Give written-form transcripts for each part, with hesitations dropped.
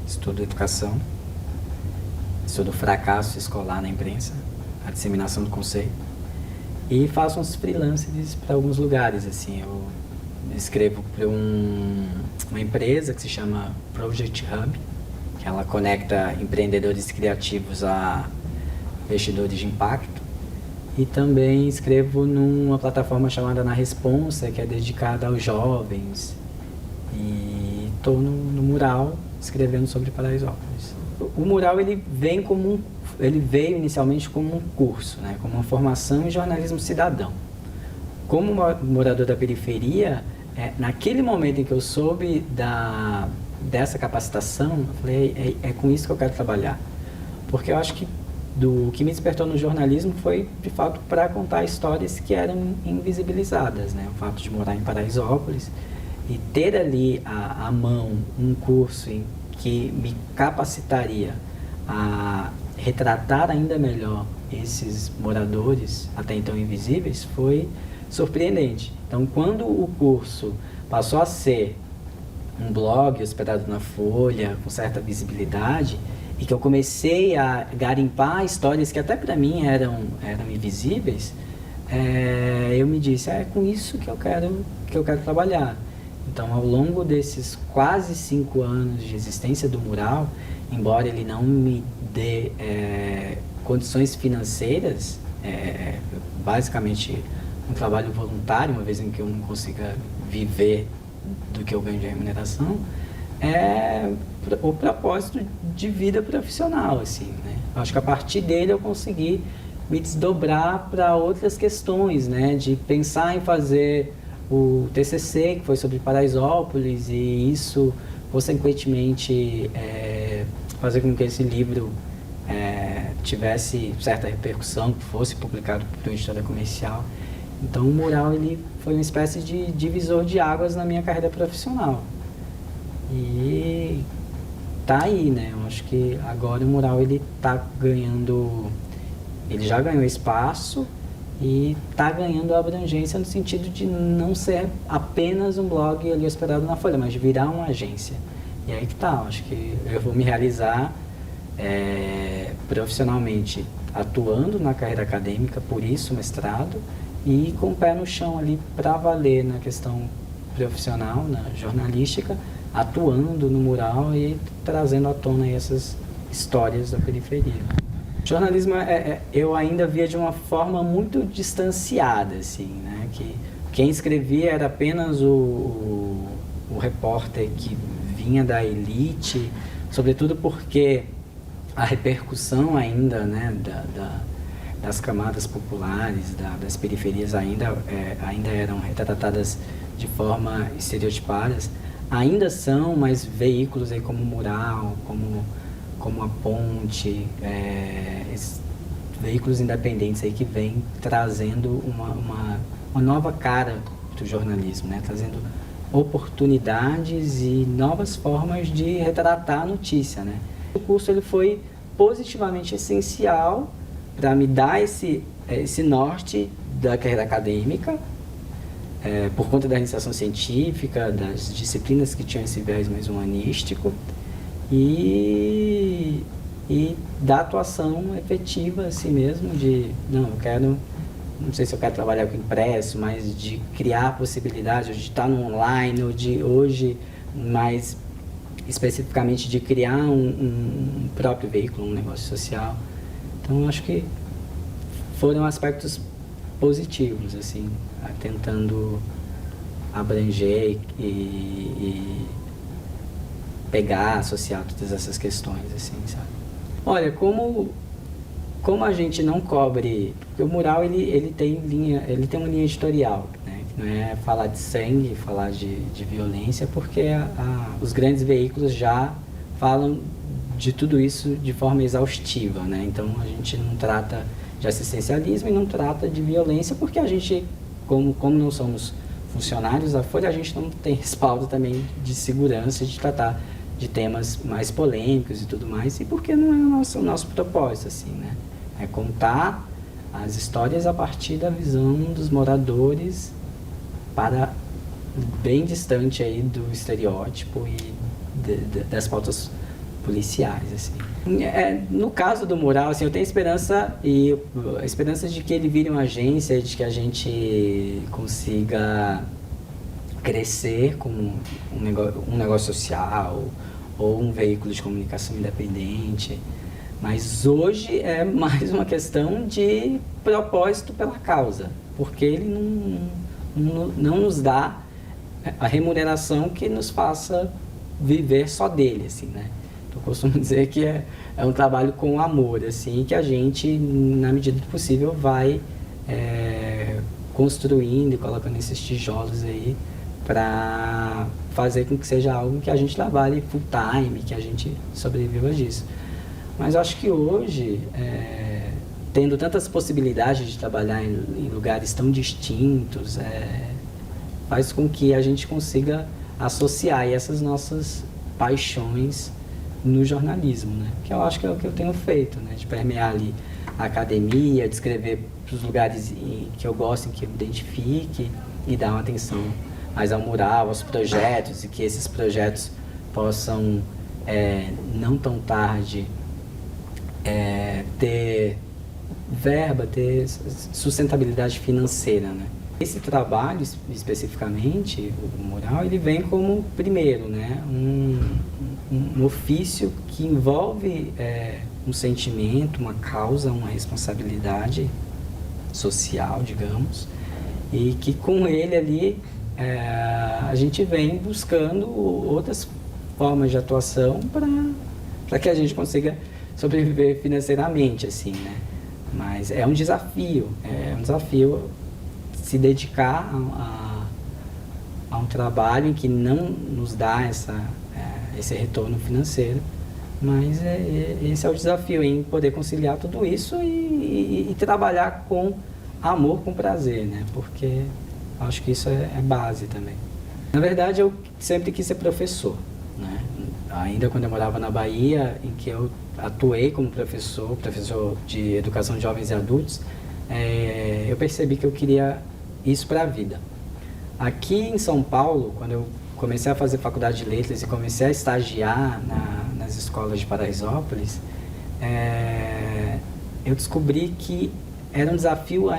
estudo educação, estudo fracasso escolar na imprensa, a disseminação do conceito, e faço uns freelancers para alguns lugares, assim. Eu escrevo para uma empresa que se chama Project Hub, que ela conecta empreendedores criativos a investidores de impacto. E também escrevo numa plataforma chamada Na Responsa, que é dedicada aos jovens. E estou no Mural escrevendo sobre Paraisópolis. O Mural ele veio inicialmente como um curso, né, como uma formação em jornalismo cidadão. Como morador da periferia, naquele momento em que eu soube dessa capacitação, eu falei, é com isso que eu quero trabalhar. Porque eu acho que o que me despertou no jornalismo foi, de fato, para contar histórias que eram invisibilizadas, né? O fato de morar em Paraisópolis e ter ali à mão um curso em que me capacitaria a retratar ainda melhor esses moradores, até então invisíveis, foi surpreendente. Então, quando o curso passou a ser um blog hospedado na Folha, com certa visibilidade, e que eu comecei a garimpar histórias que até para mim eram invisíveis, eu me disse, é com isso que eu quero trabalhar. Então, ao longo desses quase 5 anos de existência do Mural, embora ele não me dê condições financeiras, basicamente um trabalho voluntário, uma vez em que eu não consiga viver do que eu ganho de remuneração, é o propósito de vida profissional, assim, né? Acho que a partir dele eu consegui me desdobrar para outras questões, né? De pensar em fazer o TCC, que foi sobre Paraisópolis, e isso, consequentemente, fazer com que esse livro tivesse certa repercussão, que fosse publicado por uma editora comercial. Então, o Mural ele foi uma espécie de divisor de águas na minha carreira profissional. E tá aí, né? Eu acho que agora o Mural ele já ganhou espaço e tá ganhando abrangência no sentido de não ser apenas um blog ali hospedado na Folha, mas de virar uma agência. E aí que tá, eu acho que eu vou me realizar profissionalmente atuando na carreira acadêmica, por isso o mestrado, e com o pé no chão ali para valer na questão profissional, na jornalística, atuando no Mural e trazendo à tona essas histórias da periferia. O jornalismo eu ainda via de uma forma muito distanciada, assim, né? Que quem escrevia era apenas o repórter que vinha da elite, sobretudo porque a repercussão ainda, né, das camadas populares, das periferias ainda eram retratadas de forma estereotipadas. Ainda são, mas veículos aí como o Mural, como a Ponte, veículos independentes aí que vêm trazendo uma nova cara para o jornalismo, né? Trazendo oportunidades e novas formas de retratar a notícia, né? O curso ele foi positivamente essencial para me dar esse norte da carreira acadêmica, por conta da iniciação científica, das disciplinas que tinham esse viés mais humanístico e da atuação efetiva assim mesmo, não sei se eu quero trabalhar com impresso, mas de criar possibilidades, de estar no online, ou de hoje, mais especificamente de criar um próprio veículo, um negócio social. Então, eu acho que foram aspectos positivos, assim, tentando abranger e pegar, associar todas essas questões, assim, sabe? Olha, como a gente não cobre, porque o Mural ele tem uma linha editorial, né? Que não é falar de sangue, falar de violência, porque os grandes veículos já falam de tudo isso de forma exaustiva, né? Então a gente não trata de assistencialismo e não trata de violência, porque a gente, como não somos funcionários da Folha, a gente não tem respaldo também de segurança de tratar de temas mais polêmicos e tudo mais, e porque não é o nosso propósito, assim, né? É contar as histórias a partir da visão dos moradores, para bem distante aí do estereótipo e das pautas policiais, assim. No caso do mural, assim, eu tenho esperança, e a esperança de que ele vire uma agência, de que a gente consiga crescer como um negócio social ou um veículo de comunicação independente. Mas hoje é mais uma questão de propósito pela causa, porque ele não nos dá a remuneração que nos faça viver só dele, assim, né? Eu costumo dizer que é um trabalho com amor, assim, que a gente, na medida do possível, vai construindo e colocando esses tijolos aí para fazer com que seja algo que a gente trabalhe full time, que a gente sobreviva disso. Mas eu acho que hoje, tendo tantas possibilidades de trabalhar em lugares tão distintos, faz com que a gente consiga associar essas nossas paixões no jornalismo, né? Que eu acho que é o que eu tenho feito, né? De permear ali a academia, de escrever para os lugares que eu gosto, em que eu me identifique, e dar uma atenção mais ao mural, aos projetos, e que esses projetos possam, não tão tarde, ter verba, ter sustentabilidade financeira, né? Esse trabalho, especificamente, o mural, ele vem como, primeiro, né, um ofício que envolve um sentimento, uma causa, uma responsabilidade social, digamos, e que com ele ali a gente vem buscando outras formas de atuação para que a gente consiga sobreviver financeiramente, assim, né? Mas é um desafio se dedicar a um trabalho em que não nos dá esse retorno financeiro, mas esse é o desafio, em poder conciliar tudo isso e trabalhar com amor, com prazer, né? Porque acho que isso é base também. Na verdade, eu sempre quis ser professor, né? Ainda quando eu morava na Bahia, em que eu atuei como professor de educação de jovens e adultos, eu percebi que eu queria isso para a vida. Aqui em São Paulo, quando eu comecei a fazer faculdade de letras e comecei a estagiar nas escolas de Paraisópolis, eu descobri que era um desafio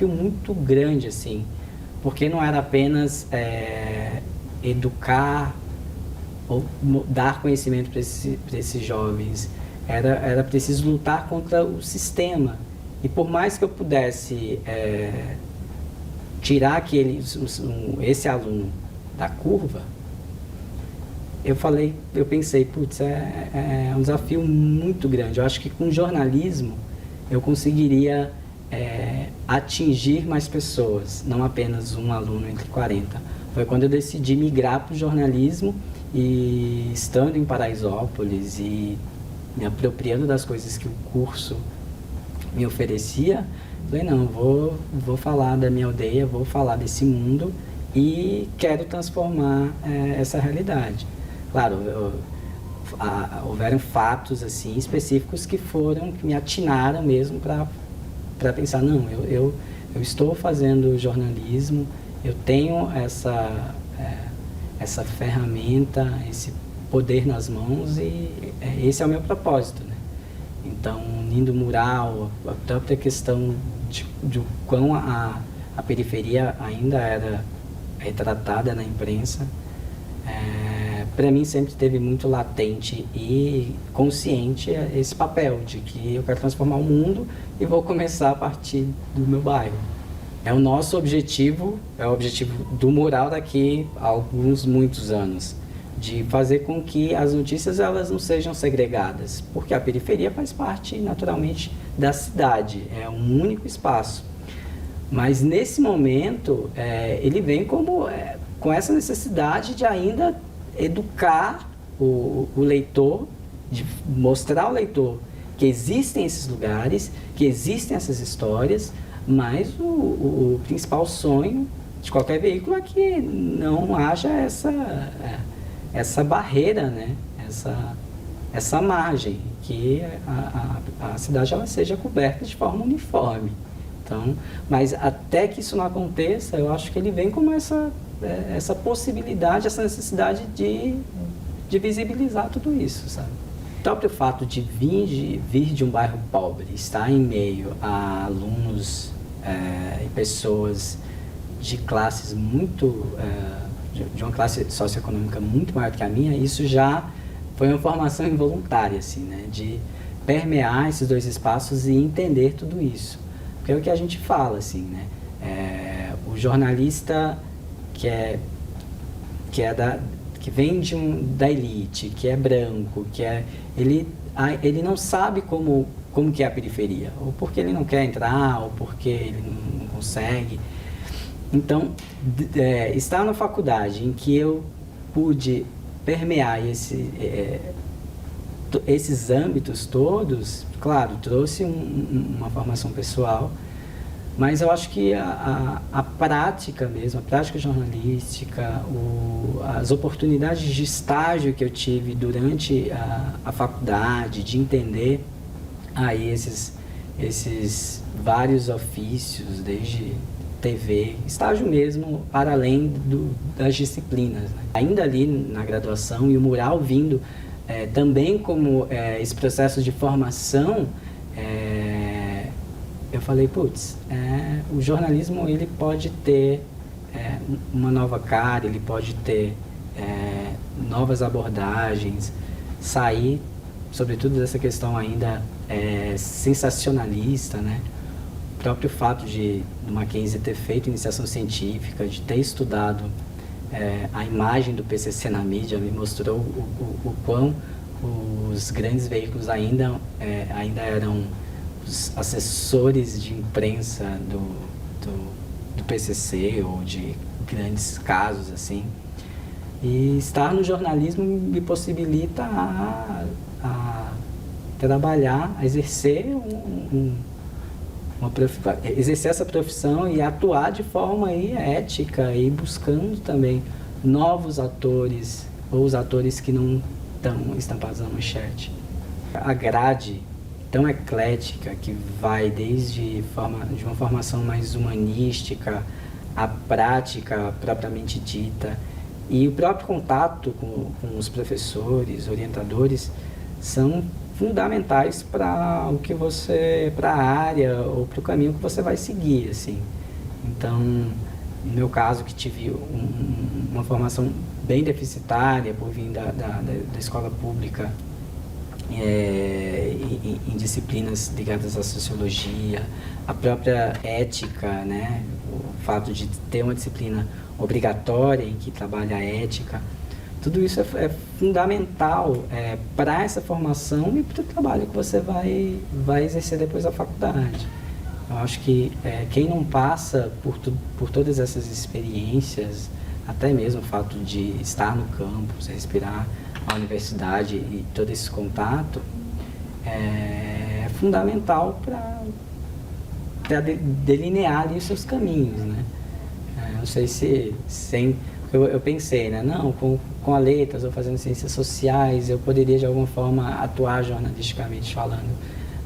muito grande, assim, porque não era apenas educar ou dar conhecimento para esses jovens, era preciso lutar contra o sistema. E por mais que eu pudesse tirar esse aluno da curva, eu pensei, putz, é um desafio muito grande. Eu acho que com jornalismo eu conseguiria atingir mais pessoas, não apenas um aluno entre 40. Foi quando eu decidi migrar para o jornalismo, e estando em Paraisópolis e me apropriando das coisas que o curso me oferecia, falei, não, vou falar da minha aldeia, vou falar desse mundo e quero transformar essa realidade. Claro, houveram fatos assim específicos que me atinaram mesmo para pensar, não, eu estou fazendo jornalismo, eu tenho essa ferramenta, esse poder nas mãos, e esse é o meu propósito, né? Então, unindo o mural, a própria questão de quão a periferia ainda era retratada na imprensa, para mim sempre teve muito latente e consciente esse papel de que eu quero transformar o mundo e vou começar a partir do meu bairro. É o nosso objetivo, é o objetivo do mural daqui a muitos anos, de fazer com que as notícias elas não sejam segregadas, porque a periferia faz parte naturalmente da cidade, é um único espaço. Mas nesse momento ele vem com essa necessidade de ainda educar o leitor, de mostrar ao leitor que existem esses lugares, que existem essas histórias, mas o principal sonho de qualquer veículo é que não haja essa barreira, né? essa margem, que a cidade ela seja coberta de forma uniforme. Então, mas até que isso não aconteça, eu acho que ele vem como essa possibilidade, essa necessidade de de visibilizar tudo isso, sabe? O próprio fato de vir de um bairro pobre, estar em meio a alunos e pessoas de classes muito, de uma classe socioeconômica muito maior que a minha, isso já foi uma formação involuntária, assim, né? De permear esses dois espaços e entender tudo isso. Porque é o que a gente fala, assim, né? O jornalista que vem da elite, que é branco, ele não sabe como que é a periferia, ou porque ele não quer entrar, ou porque ele não consegue. Então, estar na faculdade em que eu pude permear esses âmbitos todos, claro, trouxe uma formação pessoal, mas eu acho que a prática mesmo, a prática jornalística, as oportunidades de estágio que eu tive durante a faculdade, de entender aí esses vários ofícios, desde TV, estágio mesmo, para além das disciplinas, né? Ainda ali na graduação, e o mural vindo também como esse processo de formação, eu falei, putz, o jornalismo ele pode ter uma nova cara, ele pode ter novas abordagens, sair, sobretudo dessa questão ainda sensacionalista, né? O próprio fato do Mackenzie ter feito iniciação científica, de ter estudado a imagem do PCC na mídia, me mostrou o quão os grandes veículos ainda eram os assessores de imprensa do PCC ou de grandes casos, assim. E estar no jornalismo me possibilita a trabalhar, a exercer exercer essa profissão e atuar de forma aí ética e buscando também novos atores ou os atores que não estão estampados na manchete. A grade tão eclética que vai desde de uma formação mais humanística, a prática propriamente dita e o próprio contato com os professores, orientadores, são fundamentais para para a área ou para o caminho que você vai seguir, assim. Então, no meu caso, que tive uma formação bem deficitária por vir da escola pública, em disciplinas ligadas à sociologia, a própria ética, né? O fato de ter uma disciplina obrigatória em que trabalha a ética, tudo isso é fundamental para essa formação e para o trabalho que você vai exercer depois da faculdade. Eu acho que quem não passa por todas essas experiências, até mesmo o fato de estar no campus, respirar a universidade e todo esse contato, é fundamental para delinear ali os seus caminhos, né? Não sei se eu pensei, né? Não, com a letras ou fazendo ciências sociais, eu poderia de alguma forma atuar jornalisticamente falando,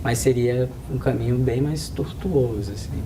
mas seria um caminho bem mais tortuoso, assim.